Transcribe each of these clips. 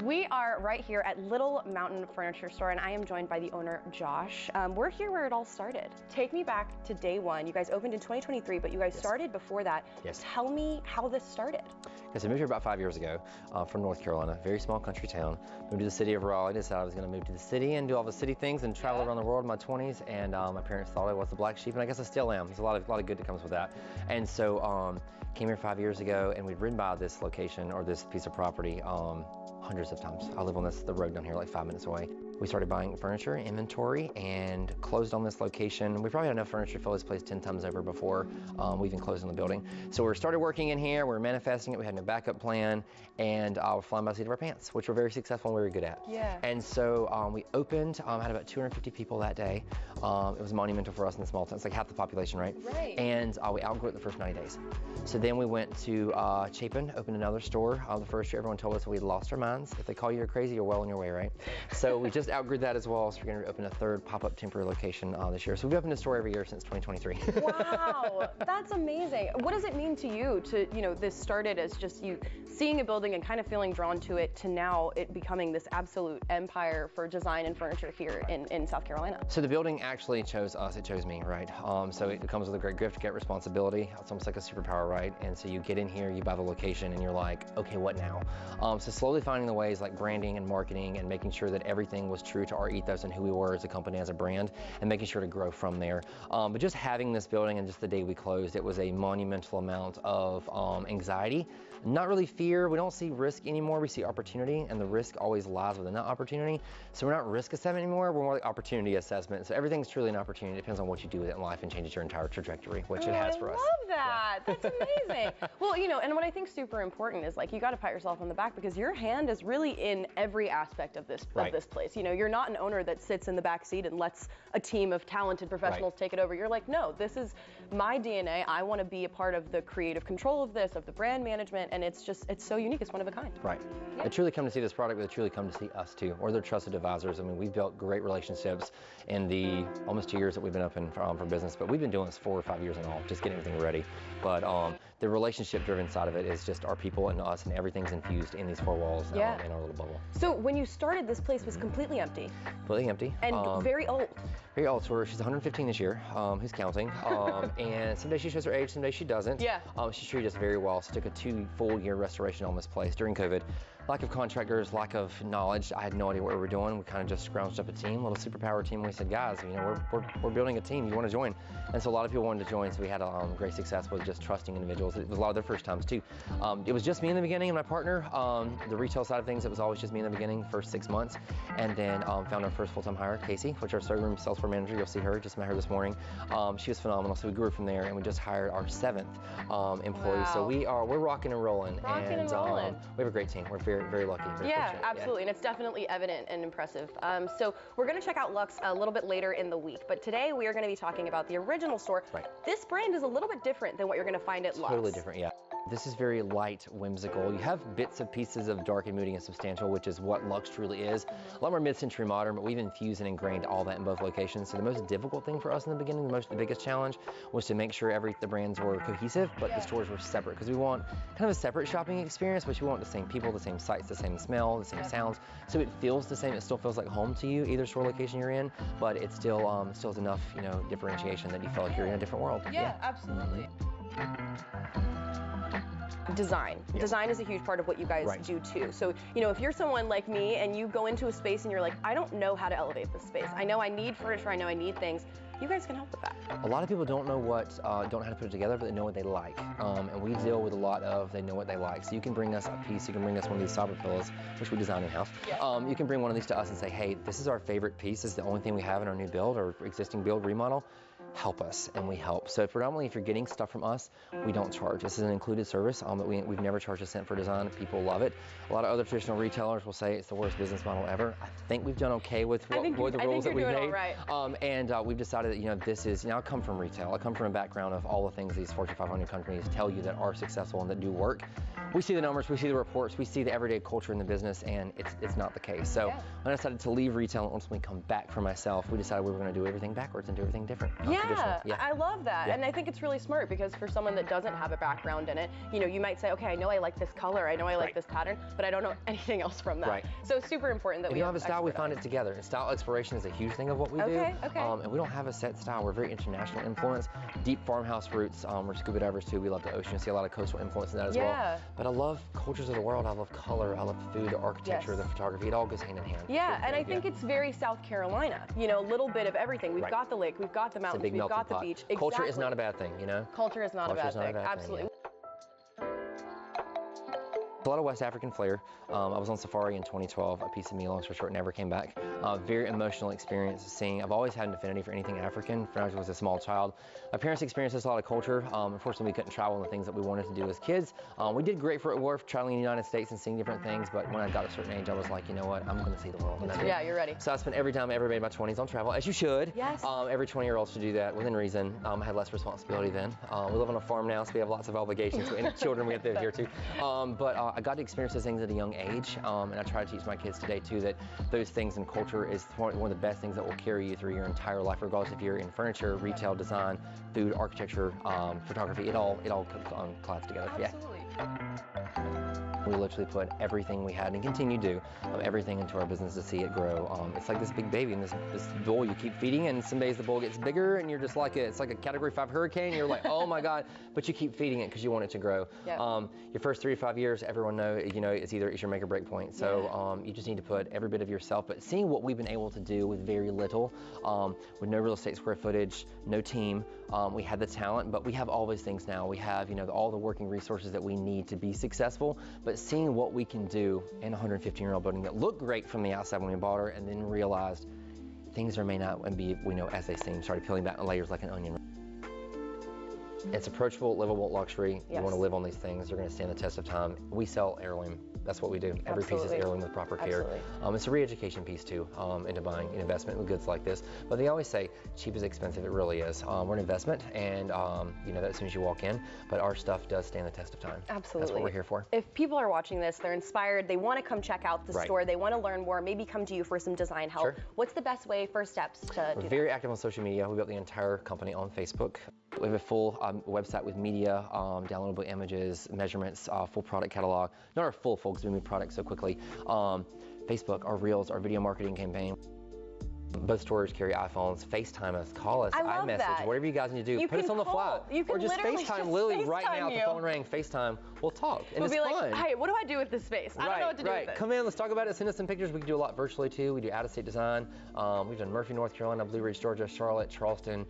We are right here at Little Mountain Furniture Store, and I am joined by the owner, Josh. We're here where it all started. Take me back to day one. You guys opened in 2023, but you guys started before that. Yes. Tell me how this started. Yes, I moved here about 5 years ago from North Carolina, very small country town. Moved to the city of Raleigh. Decided I was going to move to the city and do all the city things and travel around the world in my 20s. And my parents thought I was the black sheep, and I guess I still am. There's a lot of good that comes with that. And so came here 5 years ago, and we'd ridden by this location or this piece of property hundreds of times. I live on the road down here, like 5 minutes away. We started buying furniture, inventory, and closed on this location. We probably had enough furniture to fill this place 10 times over before we even closed on the building. So we started working in here, we were manifesting it, we had no backup plan, and we're flying by the seat of our pants, which we're very successful and very good at. Yeah. And so we opened, had about 250 people that day. It was monumental for us in the small town. It's like half the population, right? Right. And we outgrew it the first 90 days. So then we went to Chapin, opened another store. The first year, everyone told us we'd lost our minds. If they call you crazy, you're well on your way, right? So we just outgrew that as well. So we're going to open a third pop-up temporary location this year. So we've opened a store every year since 2023. Wow, that's amazing. What does it mean to you to, this started as just you seeing a building and kind of feeling drawn to it to now it becoming this absolute empire for design and furniture here in South Carolina? So the building actually chose us, it chose me, right? So it comes with a great gift, great responsibility. It's almost like a superpower, right? And so you get in here, you buy the location, and you're like, okay, what now? So slowly finding the ways like branding and marketing and making sure that everything was true to our ethos and who we were as a company, as a brand, and making sure to grow from there. But just having this building and just the day we closed, it was a monumental amount of anxiety. Not really fear. We don't see risk anymore. We see opportunity, and the risk always lies within that opportunity. So we're not risk assessment anymore. We're more like opportunity assessment. So everything's truly an opportunity. It depends on what you do with it in life and changes your entire trajectory, which it has for us. I love that. Yeah. That's amazing. Well, and what I think super important is like you got to pat yourself on the back because your hand is really in every aspect of this place. You're not an owner that sits in the back seat and lets a team of talented professionals take it over. You're like, no, this is my DNA. I want to be a part of the creative control of this, of the brand management, and it's so unique. It's one of a kind. Right. Yeah. They truly come to see this product, but they truly come to see us too. We're their trusted advisors. I mean, we've built great relationships in the almost 2 years that we've been open for business, but we've been doing this 4 or 5 years in all, just getting everything ready. But the relationship-driven side of it is just our people and us, and everything's infused in these 4 walls in our little bubble. So when you started, this place was completely empty. Completely empty. And very old. Very old. So she's 115 this year. Who's counting? And some days she shows her age, some days she doesn't. Yeah. She treated us very well. So took a 2 full year restoration on this place during COVID. Lack of contractors, lack of knowledge. I had no idea what we were doing. We kind of just scrounged up a team, a little superpower team. We said, guys, we're building a team. You want to join? And so a lot of people wanted to join. So we had great success with just trusting individuals. It was a lot of their first times too. It was just me in the beginning and my partner. The retail side of things, it was always just me in the beginning, first 6 months. And then found our first full-time hire, Casey, which is our showroom sales floor manager. You'll see her, just met her this morning. She was phenomenal. So we grew from there, and we just hired our 7th employee. Wow. So we're rocking and rolling. Rocking and rolling. We have a great team. We're very, very lucky. Very fortunate. Absolutely. And it's definitely evident and impressive. So we're going to check out Luxe a little bit later in the week. But today we are going to be talking about the original store. Right. This brand is a little bit different than what you're going to find at Luxe. Totally different, yeah. This is very light, whimsical. You have bits and pieces of dark and moody and substantial, which is what Luxe truly is. A lot more mid-century modern, but we've infused and ingrained all that in both locations. So the most difficult thing for us in the beginning, the biggest challenge, was to make sure the brands were cohesive, but the stores were separate, because we want kind of a separate shopping experience, but you want the same people, the same sights, the same smell, the same sounds. So it feels the same. It still feels like home to you, either store location you're in, but it still has enough, differentiation that you feel like you're in a different world. Yeah, absolutely. Design. Yes. Design is a huge part of what you guys do too. So, if you're someone like me and you go into a space and you're like, I don't know how to elevate this space. I know I need furniture, I know I need things. You guys can help with that. A lot of people don't know don't know how to put it together, but they know what they like. And we deal with a lot of, they know what they like. So you can bring us a piece, you can bring us one of these sober pillows, which we design in-house. Yeah. You can bring one of these to us and say, hey, this is our favorite piece. This is the only thing we have in our new build or existing build remodel. Help us, and we help. So predominantly, if you're getting stuff from us, we don't charge. This is an included service, but we've never charged a cent for design. People love it. A lot of other traditional retailers will say it's the worst business model ever. I think we've done okay with the rules that we've made. Right. And we've decided that this is, I come from retail. I come from a background of all the things these Fortune 500 companies tell you that are successful and that do work. We see the numbers, we see the reports, we see the everyday culture in the business, and it's not the case. So when I decided to leave retail and ultimately come back for myself, we decided we were going to do everything backwards and do everything different. Yeah. traditional. Yeah. I love that. And I think it's really smart because for someone that doesn't have a background in it, you know, you might say, okay, I know I like this color, I know I like this pattern, but I don't know anything else from that. So it's super important that we have a style, we find it together. And style exploration is a huge thing of what we do. And we don't have a set style. We're very international influence, deep farmhouse roots. We're scuba divers too. We love the ocean. See a lot of coastal influence in that as well. But I love cultures of the world. I love color. I love food, the architecture, the photography. It all goes hand in hand. And I think it's very South Carolina. You know, a little bit of everything. We've got the lake, we've got the mountains, we've got the beach. Culture is not a bad thing, you know? Culture is not a bad thing. Absolutely. A lot of West African flair. I was on safari in 2012, a piece of me, long story short, never came back. Very emotional experience seeing, I've always had an affinity for anything African when I was a small child. My parents experienced this a lot of culture. Unfortunately, we couldn't travel in the things that we wanted to do as kids. We did great for traveling in the United States and seeing different things, but when I got a certain age, I was like, you know what, I'm gonna see the world. Yeah, you're ready. So I spent every time I ever made my 20s on travel, as you should. Every 20-year-old should do that within reason. I had less responsibility then. We live on a farm now, so we have lots of obligations. So any children we have to live here too. But I got to experience those things at a young age, and I try to teach my kids today too that those things in culture is one of the best things that will carry you through your entire life, regardless if you're in furniture, retail, design, food, architecture, photography. It all collides together. Absolutely. We literally put everything we had and continue to do, everything into our business to see it grow. It's like this big baby and this bowl you keep feeding, and some days the bowl gets bigger and you're just like, it's like a Category 5 hurricane. You're like, oh my God, but you keep feeding it because you want it to grow. Your first 3 to 5 years, everyone knows, you know, it's your make or break point. So you just need to put every bit of yourself, but seeing what we've been able to do with very little, with no real estate square footage, no team, we had the talent, but we have all those things now. We have, you know, all the working resources that we need to be successful, but seeing what we can do in a 115-year-old building that looked great from the outside when we bought her, and then realized things may not be, you know, as they seem, started peeling back in layers like an onion. It's approachable, livable luxury. You want to live on these things. They're going to stand the test of time. We sell heirloom. That's what we do. Every piece is heirloom with proper care. It's a re-education piece too, into buying an investment with goods like this. But they always say cheap is expensive. It really is. We're an investment, and you know that as soon as you walk in. But our stuff does stand the test of time. Absolutely. That's what we're here for. If people are watching this, they're inspired, they want to come check out the store, they want to learn more, maybe come to you for some design help. What's the best way, first steps to do that? We're very active on social media. We built the entire company on Facebook. We have a full website with media, downloadable images, measurements, full product catalog. Not our full because we move products so quickly. Facebook, our Reels, our video marketing campaign. Both stores carry iPhones. FaceTime us, call us, iMessage, whatever you guys need to do. Put us on the fly. Or just FaceTime Lily right now. If the phone rang, FaceTime. We'll talk. And we'll it's fun. Like, hey, what do I do with this space? I don't know what to do with it. Come in, let's talk about it. Send us some pictures. We can do a lot virtually too. We do out-of-state design. We've done Murphy, North Carolina, Blue Ridge, Georgia, Charlotte, Charleston.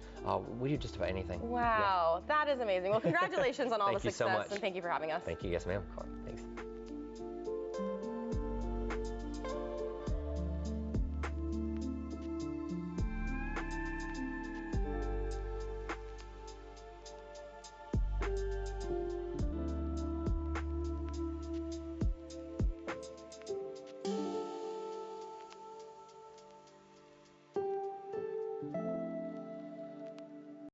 We do just about anything. Wow, that is amazing. Well, congratulations on all the success, so much. And thank you for having us. Thank you, yes ma'am. Thanks.